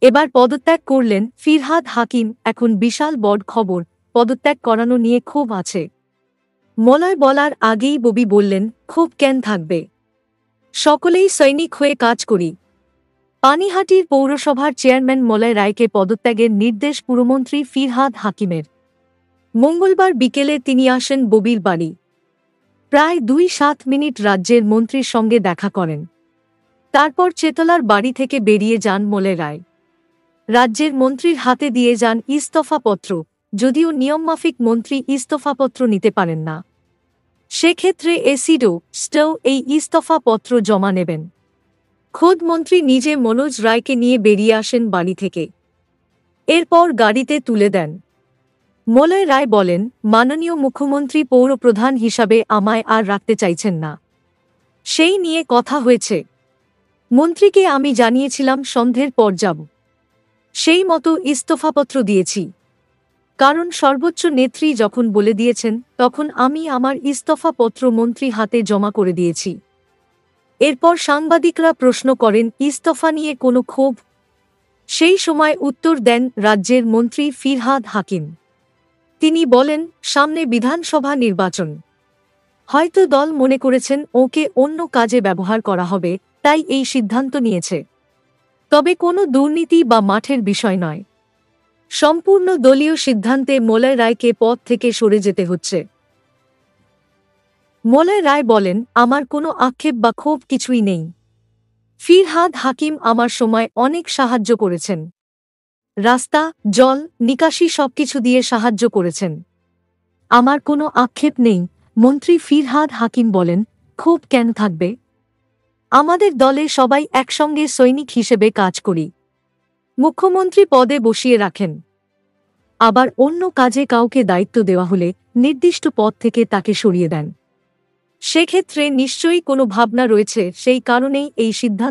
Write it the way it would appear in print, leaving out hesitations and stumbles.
এবার পদত্যাগ করলেন ফিরহাদ হাকিম। এখন বিশাল বড় খবর, পদত্যাগ করানো নিয়ে ক্ষোভ আছে। মলয় বলার আগেই ববি বললেন, ক্ষোভ কেন থাকবে, সকলেই সৈনিক হয়ে কাজ করি। পানিহাটির পৌরসভার চেয়ারম্যান মলয় রায়কে পদত্যাগের নির্দেশ পুরমন্ত্রী ফিরহাদ হাকিমের। মঙ্গলবার বিকেলে তিনি আসেন ববির বাড়ি। প্রায় ২-৭ মিনিট রাজ্যের মন্ত্রীর সঙ্গে দেখা করেন। তারপর চেতলার বাড়ি থেকে বেরিয়ে যান মলয় রায়। রাজ্যের মন্ত্রীর হাতে দিয়ে যান ইস্তফাপত্র, যদিও নিয়মমাফিক মন্ত্রী ইস্তফাপত্র নিতে পারেন না। সেক্ষেত্রে এসিডো স্টেও এই ইস্তফাপত্র জমা নেবেন। খোদ মন্ত্রী নিজে মনোজ রায়কে নিয়ে বেরিয়ে আসেন বাড়ি থেকে। এরপর গাড়িতে তুলে দেন। মলয় রায় বলেন, মাননীয় মুখ্যমন্ত্রী পৌরপ্রধান হিসাবে আমায় আর রাখতে চাইছেন না, সেই নিয়ে কথা হয়েছে। মন্ত্রীকে আমি জানিয়েছিলাম সন্ধ্যের পর যাব, সেই মতো ইস্তফাপত্র দিয়েছি। কারণ সর্বোচ্চ নেত্রী যখন বলে দিয়েছেন, তখন আমি আমার ইস্তফাপত্র মন্ত্রী হাতে জমা করে দিয়েছি। এরপর সাংবাদিকরা প্রশ্ন করেন, ইস্তফা নিয়ে কোনো ক্ষোভ? সেই সময় উত্তর দেন রাজ্যের মন্ত্রী ফিরহাদ হাকিম। তিনি বলেন, সামনে বিধানসভা নির্বাচন, হয়তো দল মনে করেছেন ওকে অন্য কাজে ব্যবহার করা হবে, তাই এই সিদ্ধান্ত নিয়েছে। তবে কোনো দুর্নীতি বা মাঠের বিষয় নয়। সম্পূর্ণ দলীয় সিদ্ধান্তে মলয় রায়কে পদ থেকে সরে যেতে হচ্ছে। মলয় রায় বলেন, আমার কোনো আক্ষেপ বা ক্ষোভ কিছুই নেই। ফিরহাদ হাকিম আমার সময় অনেক সাহায্য করেছেন, রাস্তা, জল, নিকাশি সবকিছু দিয়ে সাহায্য করেছেন। আমার কোনো আক্ষেপ নেই। মন্ত্রী ফিরহাদ হাকিম বলেন, ক্ষোভ কেন থাকবে? আমাদের দলে সবাই একসঙ্গে সৈনিক হিসেবে কাজ করি। মুখ্যমন্ত্রী পদে বসিয়ে রাখেন, আবার অন্য কাজে কাউকে দায়িত্ব দেওয়া হলে নির্দিষ্ট পদ থেকে তাকে সরিয়ে দেন। সেক্ষেত্রে নিশ্চয়ই কোনো ভাবনা রয়েছে, সেই কারণেই এই সিদ্ধান্ত।